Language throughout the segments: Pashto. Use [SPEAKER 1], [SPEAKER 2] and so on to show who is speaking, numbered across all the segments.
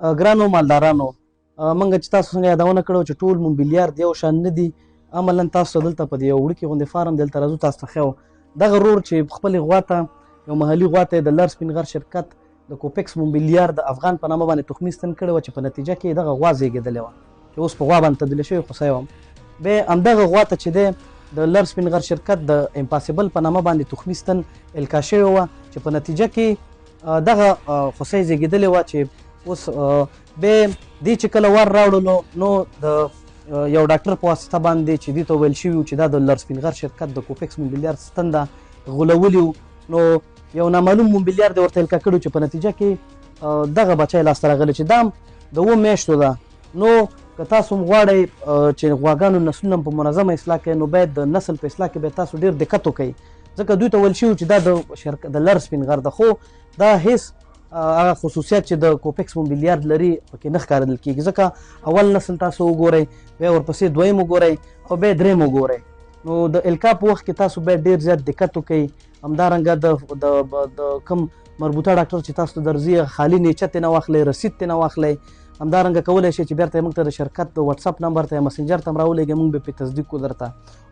[SPEAKER 1] ګرانو مالدارانو، موږ چې تاسو څنګه یادونه کړو چې ټول موبیلیار د یو شان نه دي. عملا تاسو دلته په یو وړوکي غوندې فارم دلته راځو تاسو ته ښیو. دغه رور چې خپلې غوا ته یو محلي غوا ته د لر سپین غر شرکت د کوپکس موبیلیار د افغان په نامه باندې تخمي ستن کړې وه چې په نتیجه کې دغه غوا زیږېدلې وه چې اوس په غوا باندې تبدیله شوې خوسی وم. بیا همدغه غوا ته چې دی د لر سپین غر شرکت د امپاسیبل په نامه باندې تخمي ستن القا شوې وه چې په نتیجه کې دغه خوسی زیږېدلې وه چې اوس بیا دې چې کله ور راوړلو نو د یو ډاکټر په واسطه باندې چې دې ته ویل شوي وو چې دا د لر سپین غر شرکت د کوپکس موبیلیار ستن ده غولولي وو. نو یو نامعلوم موبیلیار دې ورته القا کړي چې په نتیجه کې دغه بچی لاسته راغلی چې دا هم د 7 میاشتو ده. نو که تاسو هم غواړئ چې غواګانو نسلونه په منظمه اصلاح کړئ نو باید د نسل په اصلاح کې باید تاسو ډېر دقت وکړئ، ځکه دوی ته ویل شوي چې دا د لر سپین غر ده، خو دا هیڅ هغه خصوصیت چې د کوپکس موبیلیار لري پکې نه ښکارېدل کېږي، ځکه اول نسل تاسو وګورئ، بیا ورپسې دویم وګورئ او بیا دریم وګورئ. نو د القا په وخت کې تاسو باید ډېر زیات دقت وکړئ. همدارنګه د کوم مربوطه ډاکټر چې تاسو ته درځي خالي نیچه ترې نه واخلئ، رسید ترې نه واخلئ. همدارنګه کولی شئ چې بیرته موږ ته د شرکت د وټساپ نمبر ته یا مسنجر ته هم راولېږئ، موږ به پرې تصدیق کړو درته.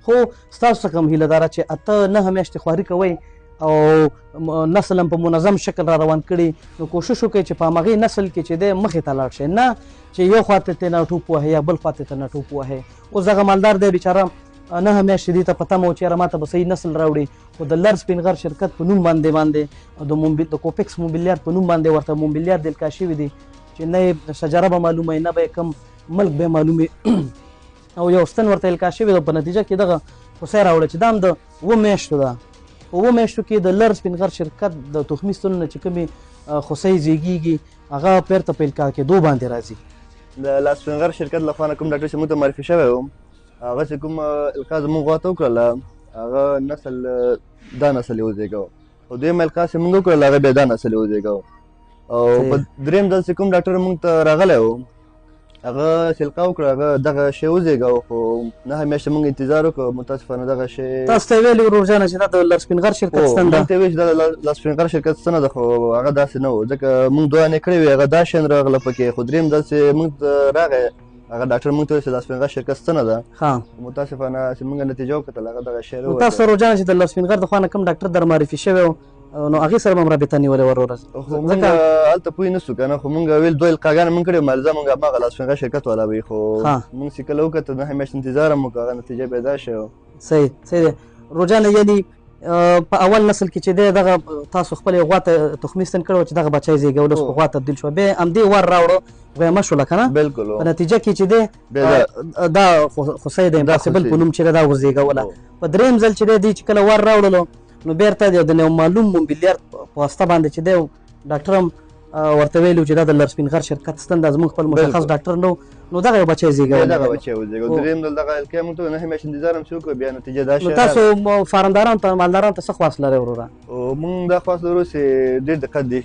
[SPEAKER 1] خو ستاسو څخه هم هیله داره چې 8-9 میاشتې خواري کوئ او نسل هم په منظم شکل را روان کړي، نو کوشش وکړئ چې په همغې نسل کې چې دی مخې ته لاړ شئ، نه چې یو خوا ته ترې نه ټوپ وهئ یا بل خوا ته ترې نه ټوپ وهئ. اوس دغه مالدار دی بیچاره 9 میاشتې دې ته په تمه و چې یاره ما ته به صحیح نسل راوړي، خو د لر سپین غر شرکت په نوم باندې د کوپکس موبیلیار په نوم باندې ورته موبیلیار د القا شوي دي چې نه یې شجره به معلومه نه به یې کوم ملک به معلومې او یو ستن ورته القا شوي ده. په نتیجه کې دغه خوسی راوړه چې دا هم د 7 میاشتو ده. په 7 میاشتو کې د لر سپین غر شرکت د تخمي ستنونه چې کومې خوسی زیږېږي هغه بیرته په القا کېدو باندې راځي.
[SPEAKER 2] د لر سپین غر شرکت له خوا نه کوم ډاکټر چې موږ ته معرفي شوی و هغه چې کوم القا زموږ غوا ته وکړله هغه نسل دا نسل یې وزېږوه او دویم القا چې موږ وکړله هغه بیا دا نسل یې وزېږوه. او په دریم ځل چې کوم ډاکټر موږ ته راغلی و هغه چې القا وکړه هغه دغه شی وزېږوه، خو 9 میاشتې موږ انتظار وکړو. متاسفانه دغه شی
[SPEAKER 1] تاسو ته یې ویلي ورور جانه چې دا د لر سپین غر شرکت ستن ده؟
[SPEAKER 2] موږ ته یې ویل چې دا د لر سپین غر شرکت ستنه ده، خو هغه داسې نه و، ځکه موږ دعا کړې وې هغه دا شی راغله پکې. خو دریم ځل چې موږ ته راغی هغه ډاکټر موږ ته ویل چې د لر سپین غر شرکت ستنه ده، متاسفانه چې موږ نتیجه وکتل هغه دغه شی ووته.
[SPEAKER 1] تاسو ورور جانه چې د لر سپین غر د خوا نه کوم ډاکټر در معرفي شوی و نو هغې سره به هم رابطه نیولې وه وروره؟
[SPEAKER 2] خو موږ هلته پوه نه سو که نه، خو موږ ویل 2 القاګانې موږ کړې مالزه موږ هماغه لر سپین غر شرکت والا وي، خو موږ چې کله وکتل 9 میاشتې انتظار هم وکړو هغه نتیجه بیا دا شی و.
[SPEAKER 1] صحیح دی ورور جانه، یعنې په اول نسل کې چې دی دغه تاسو خپلې غوا ته تخمي ستن کړی و چې دغه بچی زیږول اوس په غوا تبدیل شوه، بیا همدې ور راوړه غویمه شوله که نه؟
[SPEAKER 2] بلکل.
[SPEAKER 1] په نتیجه کې چې دی دا خوسی د امپاسیبل په نوم چې دی دا ورزیږوله. په دریم ځل چې دی چې کله ور راوړلو نو بیرته د یو معلوم موبیلیار په واسطه باندې چې دی ډاکټر هم ورته ویلي و چې دا د لر سپین غر شرکت ستن ده، زموږ خپل مشخص ډاکټر نه و، نو دغه یو بچی زیږولی.
[SPEAKER 2] دغه بچی وزېږو. دریم ځل دغه القا موږ ته 9 میاشتې انتظار هم چې وکړو بیا نتیجه دا شی.
[SPEAKER 1] نو تاسو فارمدارانو ته مالدارانو ته څه خواست لرئ وروره؟
[SPEAKER 2] موږ دا خواست لرو چې ډېر دقت دې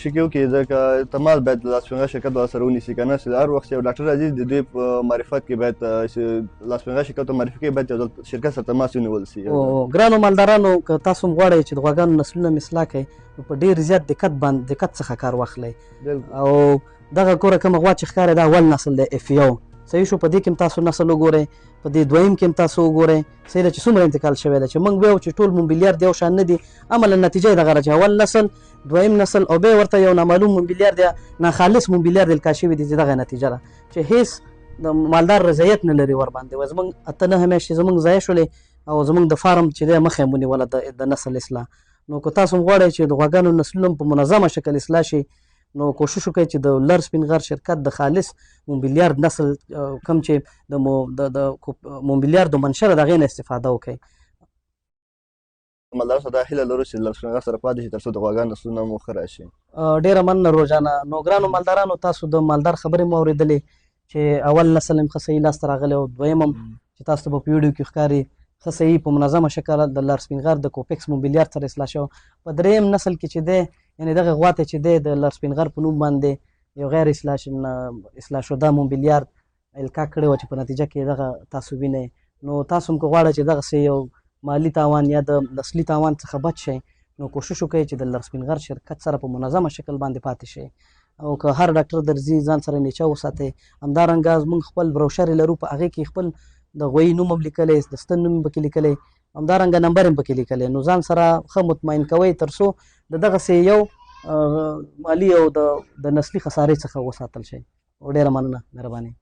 [SPEAKER 2] شکي وکړي، ځکه تماس باید د لر سپین غر شرکت ورسره ونیسي، که نه چې هر وخت چې یو ډاکټر راځي د دوی په معرفت کې باید لر سپین غر شرکت ته معرفي کوي باید یو ځل شرکت سره تماس ونیول سي.
[SPEAKER 1] ګرانو مالدارانو، که تاسو هم غواړئ چې د غواګانو نسلونه مو اصلاح کړئ نو په ډېر زیات دقت څخه کار واخلئ. او دغه کوره کومه غوا چې ښکاري دا اول نسل دی F1. صحیح شو. په دې کې هم تاسو نسل وګورئ، په دې دویم کې هم تاسو وګورئ صحیح ده چې څومره انتقال شوی ده، چې موږ ویو چې ټول موبیلیار د یو شان نه دي. عملا نتیجه یې دغه ده چې اول نسل دویم نسل او بیا ورته یو نامعلوم موبیلیار دی، ناخالص موبیلیار د القا شوي دي، چې دغه نتیجه ده چې هیڅ د مالدار رضایت نه لري ور باندې. زموږ 8-9 میاشتې زموږ ضایع شولې او زموږ د فارم چې دی مخه یې ونیوله د نسل اصلاح. نو که تاسو هم غواړئ چې د غواګانو نسلونه په منظمه شکل اصلاح شي نو کوشش وکړئ چې د لر سپین غر شرکت د خالص موبیلیار نسل کوم چې د موبیلیار د منشر د هغې نه استفاده وکړئ.
[SPEAKER 2] مالدار سره دا هیله لرو چې لر سپین غر سره پاتې شي تر څو د غواګانو نسلونه مو ښه راشي.
[SPEAKER 1] ډېره مننه روزانه. نو ګرانو مالدارانو، تاسو د مالدار خبرې مو اورېدلې چې اول نسل هم ښه صحیح لاسته راغلی او دویم هم چې تاسو ته به په ویډیو کې ښکاري ښه صحیح په منظمه شکل د لر سپین غر د کوپکس موبیلیار سره اصلاح شو. په دریم نسل کې چې دی یعنې دغه غوا ته چې دی د لر سپین غر په نوم باندې یو غیر اصلاح شده موبیلیار القا کړې وه چې په نتیجه کې دغه تاسو وینئ. نو تاسو هم که غواړئ چې دغسې یو مالی تاوان یا د نسلي تاوان څخه بچ شئ نو کوشش وکړئ چې د لر سپین غر شرکت سره په منظمه شکل باندې پاتې شئ. او که هر ډاکټر درځي ځان سره نیچه وساتئ. همدارنګه زموږ خپل بروشر لرو په هغې کې خپل د غویي نوم هم لیکلی، د ستن نوم پکې لیکلی، همدارنګه نمبر هم پکې لیکلی. نو ځان سره ښه مطمئن کوئ تر څو د دغسې یو مالي او د نسلي خسارې څخه وساتل شئ. او ډېره مننه، مهرباني.